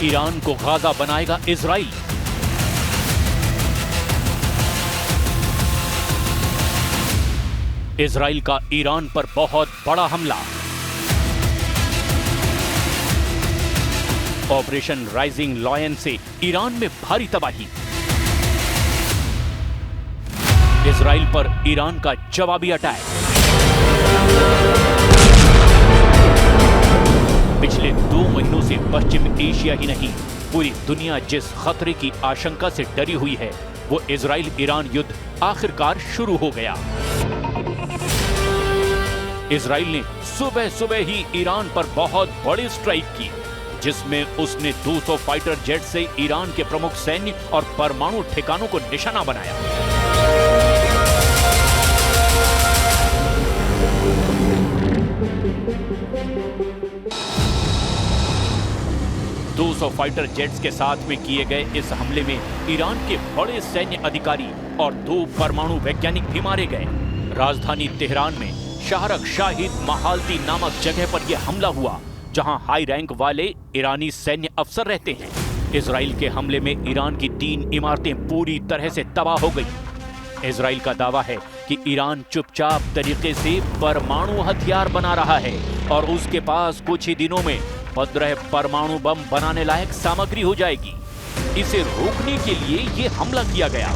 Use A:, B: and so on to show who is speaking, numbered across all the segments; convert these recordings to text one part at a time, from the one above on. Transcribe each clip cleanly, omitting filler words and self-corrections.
A: Iran को Gaza बनाएगा Israel. Israel का ईरान पर बहुत बड़ा हमला। ऑपरेशन राइजिंग लॉयन से ईरान में भारी तबाही। इजराइल पर ईरान का जवाबी अटैक। पिछले 2 महीनों से पश्चिम एशिया ही नहीं, पूरी दुनिया जिस खतरे की आशंका से डरी हुई है, वो इजराइल ईरान युद्ध आखिरकार शुरू हो गया। इजराइल ने सुबह सुबह ही ईरान पर बहुत बड़ी स्ट्राइक की, जिसमें उसने 200 फाइटर जेट से ईरान के प्रमुख सैन्य और परमाणु ठिकानों को निशाना बनाया। 200 फाइटर जेट्स के साथ में किए गए इस हमले में ईरान के बड़े सैन्य अधिकारी और 2 परमाणु वैज्ञानिक भी मारे गए। राजधानी तेहरान में शाहरख शाहिद महालती नामक जगह पर यह हमला हुआ, जहां हाई रैंक वाले ईरानी सैन्य अफसर रहते हैं। इजराइल के हमले में ईरान की 3 इमारतें पूरी तरह से तबाह हो गई। इजराइल का दावा है कि ईरान चुपचाप तरीके से परमाणु हथियार बना रहा है और उसके पास कुछ ही दिनों में 15 परमाणु बम बनाने लायक सामग्री हो जाएगी। इसे रोकने के लिए यह हमला किया गया।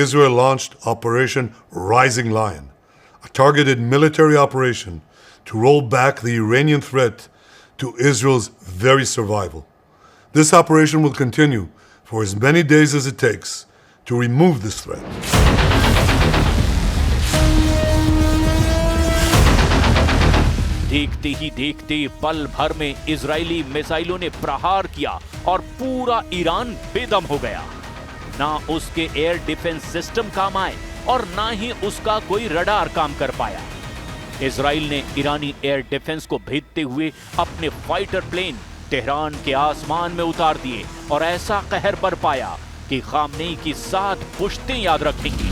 B: Israel launched Operation Rising Lion, a targeted military operation to roll back the Iranian threat to Israel's very survival. This operation will continue for as many days as it takes to remove this threat.
A: देखते ही देखते पल भर में Israeli मिसाइलों ने प्रहार किया और पूरा ईरान बेदम हो गया। ना उसके एयर डिफेंस सिस्टम काम आए और ना ही उसका कोई रडार काम कर पाया। इजराइल ने ईरानी एयर डिफेंस को भेजते हुए अपने फाइटर प्लेन तेहरान के आसमान में उतार दिए और ऐसा कहर बरपाया कि खामनेई की 7 पुश्तें याद रखेंगी।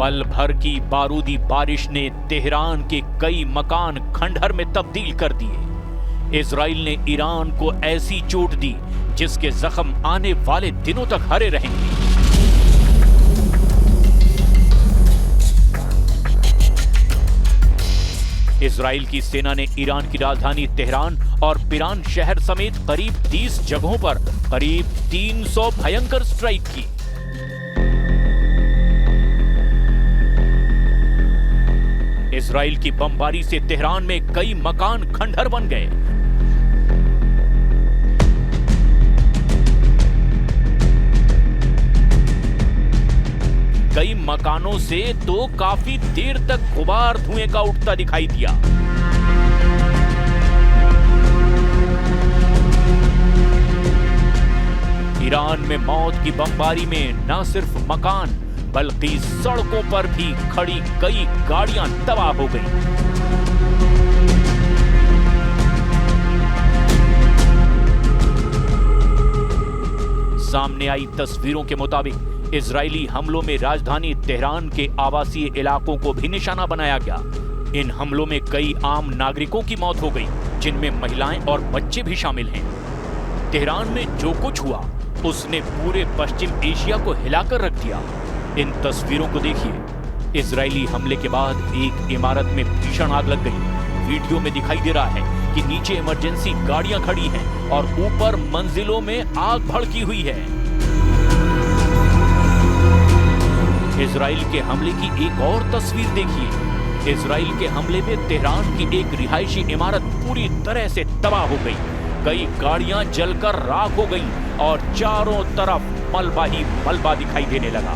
A: पल भर की बारूदी बारिश ने तेहरान के कई मकान खंडहर में तब्दील कर दिए। इजराइल ने ईरान को ऐसी चोट दी जिसके जख्म आने वाले दिनों तक हरे रहेंगे। इजराइल की सेना ने ईरान की राजधानी तेहरान और पिरान शहर समेत करीब 30 जगहों पर करीब 300 भयंकर स्ट्राइक की। इजराइल की बमबारी से तेहरान में कई मकान खंडहर बन गए। कई मकानों से तो काफी देर तक गुबार धुएं का उठता दिखाई दिया। ईरान में मौत की बमबारी में न सिर्फ मकान बल्कि सड़कों पर भी खड़ी कई गाड़ियां तबाह हो गईं। सामने आई तस्वीरों के मुताबिक इजरायली हमलों में राजधानी तेहरान के आवासीय इलाकों को भी निशाना बनाया गया। इन हमलों में कई आम नागरिकों की मौत हो गई, जिनमें महिलाएं और बच्चे भी शामिल हैं। तेहरान में जो कुछ हुआ उसने पूरे पश्चिम एशिया को हिलाकर रख दिया। इन तस्वीरों को देखिए। इजरायली हमले के बाद एक इमारत में भीषण आग लग गई। वीडियो में दिखाई दे रहा है कि नीचे इमरजेंसी गाड़ियां खड़ी हैं और ऊपर मंजिलों में आग भड़की हुई है। इजराइल के हमले की एक और तस्वीर देखिए। इजराइल के हमले में तेहरान की एक रिहायशी इमारत पूरी तरह से तबाह हो गई। कई गाड़ियां जलकर राख हो गई और चारों तरफ मलबा ही मलबा दिखाई देने लगा।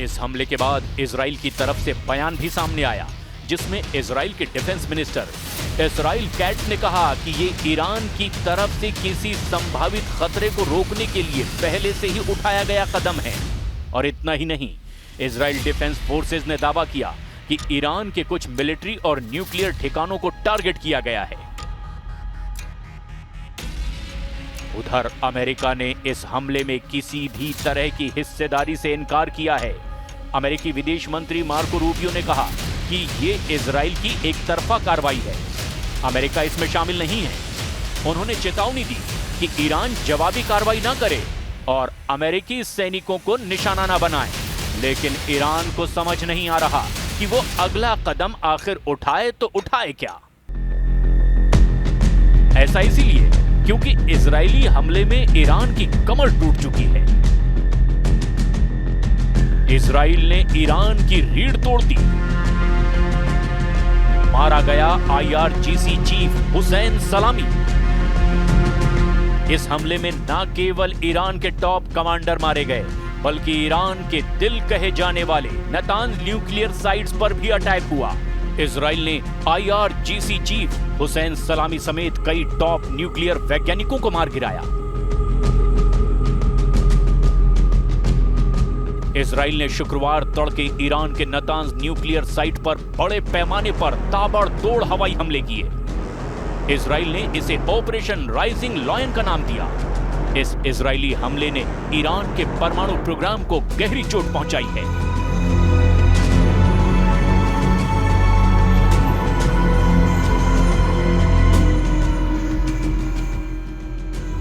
A: इस हमले के बाद इजराइल की तरफ से बयान भी सामने आया, जिसमें इजराइल के डिफेंस मिनिस्टर इस्राइल कैट्स ने कहा कि ये ईरान की तरफ से किसी संभावित खतरे को रोकने के लिए पहले से ही उठाया गया कदम है। और इतना ही नहीं, इजराइल डिफेंस फोर्सेज ने दावा किया कि ईरान के कुछ मिलिट्री और न्यूक्लियर ठिकानों को टारगेट किया गया है। उधर अमेरिका ने इस हमले में किसी भी तरह की हिस्सेदारी से इनकार किया है। अमेरिकी विदेश मंत्री मार्को रूबियो ने कहा कि ये इजराइल की एक तरफा कार्रवाई है, अमेरिका इसमें शामिल नहीं है। उन्होंने चेतावनी दी कि ईरान जवाबी कार्रवाई ना करे और अमेरिकी सैनिकों को निशाना ना बनाए, लेकिन ईरान को समझ नहीं आ रहा कि वो अगला कदम आखिर उठाए तो उठाए क्या। ऐसा इसीलिए क्योंकि इजरायली हमले में ईरान की कमर टूट चुकी है। इजराइल ने ईरान की रीढ़ तोड़ दी। मारा गया IRGC चीफ हुसैन सलामी। इस हमले में न केवल ईरान के टॉप कमांडर मारे गए, बल्कि ईरान के दिल कहे जाने वाले नातांज न्यूक्लियर साइट्स पर भी अटैक हुआ। इजराइल ने IRGC चीफ हुसैन सलामी समेत कई टॉप न्यूक्लियर वैज्ञानिकों को मार गिराया। इजराइल ने शुक्रवार तड़के ईरान के नातांज न्यूक्लियर साइट पर बड़े पैमाने पर ताबड़तोड़ हवाई हमले किए। इजराइल ने इसे ऑपरेशन राइजिंग लायन का नाम दिया। इस इजरायली हमले ने ईरान के परमाणु प्रोग्राम को गहरी चोट पहुंचाई है।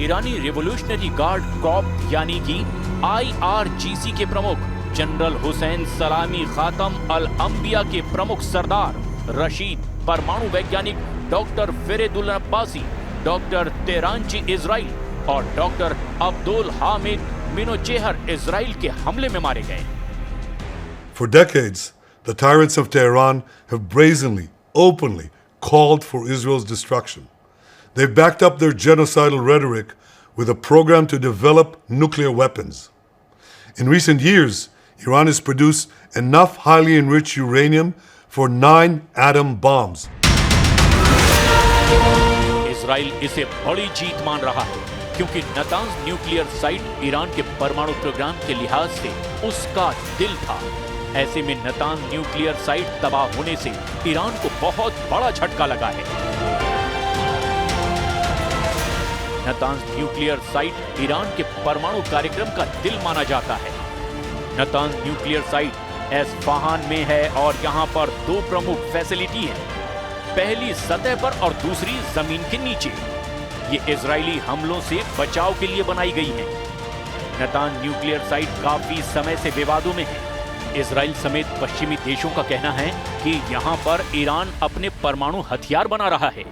A: ईरानी रिवोल्यूशनरी गार्ड कॉर्प यानी कि IRGC के प्रमुख जनरल हुसैन सलामी खातम अल अंबिया के प्रमुख सरदार रशीद, परमाणु वैज्ञानिक डॉक्टर फेरेदुल अब्बासी, डॉक्टर तेहरानची इजराइल और डॉक्टर अब्दुल हामिद मिनोचेहर इजराइल के हमले में मारे गए।
B: For decades, the tyrants of Tehran have brazenly, openly called for Israel's destruction. They've backed up their genocidal rhetoric with a program to develop nuclear weapons. In recent years, Iran has produced enough highly enriched uranium for 9 atom bombs.
A: Israel इसे बड़ी जीत मान रहा है क्योंकि नातांज nuclear site Iran के परमाणु programme के लिहाज से उसका दिल था। ऐसे में नातांज न्यूक्लियर साइट तबाह होने से ईरान को बहुत बड़ा झटका लगा है। नातांज न्यूक्लियर साइट ईरान के परमाणु कार्यक्रम का दिल माना जाता है। नातांज न्यूक्लियर साइट एस्फहान में है और यहाँ पर 2 प्रमुख फैसिलिटी हैं, पहली सतह पर और दूसरी जमीन के नीचे। ये इजरायली हमलों से बचाव के लिए बनाई गई है। नातांज न्यूक्लियर साइट काफी समय से विवादों में है। इजराइल समेत पश्चिमी देशों का कहना है कि यहाँ पर ईरान अपने परमाणु हथियार बना रहा है।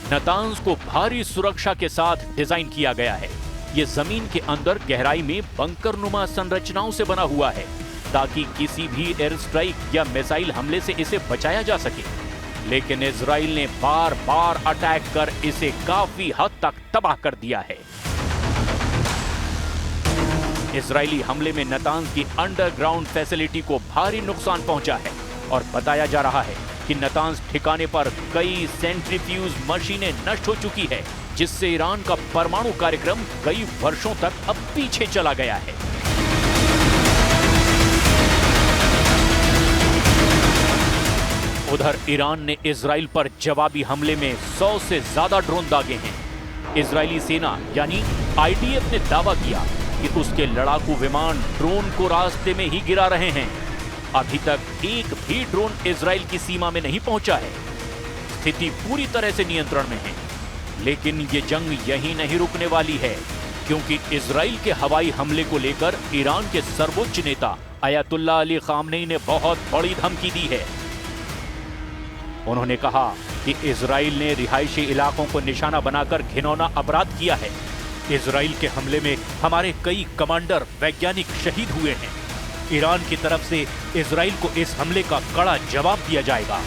A: नातांज को भारी सुरक्षा के साथ डिजाइन किया गया है। ये जमीन के अंदर गहराई में बंकर नुमा संरचनाओं से बना हुआ है ताकि किसी भी एयर स्ट्राइक या मिसाइल हमले से इसे बचाया जा सके। लेकिन इजराइल ने बार बार अटैक कर इसे काफी हद तक तबाह कर दिया है। इजरायली हमले में नातांज की अंडरग्राउंड फैसिलिटी को भारी नुकसान पहुंचा है और बताया जा रहा है कि नातांज ठिकाने पर कई सेंट्रीफ्यूज मशीनें नष्ट हो चुकी है, जिससे ईरान का परमाणु कार्यक्रम कई वर्षों तक अब पीछे चला गया है। उधर ईरान ने इजराइल पर जवाबी हमले में 100 से ज्यादा ड्रोन दागे हैं। इजरायली सेना यानी IDF ने दावा किया कि उसके लड़ाकू विमान ड्रोन को रास्ते में ही गिरा रहे हैं। अभी तक एक भी ड्रोन इजराइल की सीमा में नहीं पहुंचा है। स्थिति पूरी तरह से नियंत्रण में है, लेकिन ये जंग यहीं नहीं रुकने वाली है, क्योंकि इजराइल के हवाई हमले को लेकर ईरान के सर्वोच्च नेता अयतुल्लाह अली खामनेई ने बहुत बड़ी धमकी दी है। उन्होंने कहा कि इजराइल ने रिहायशी इलाकों को निशाना बनाकर घिनौना अपराध किया है। इजराइल के हमले में हमारे कई कमांडर वैज्ञानिक शहीद हुए हैं। ईरान की तरफ से इजराइल को इस हमले का कड़ा जवाब दिया जाएगा।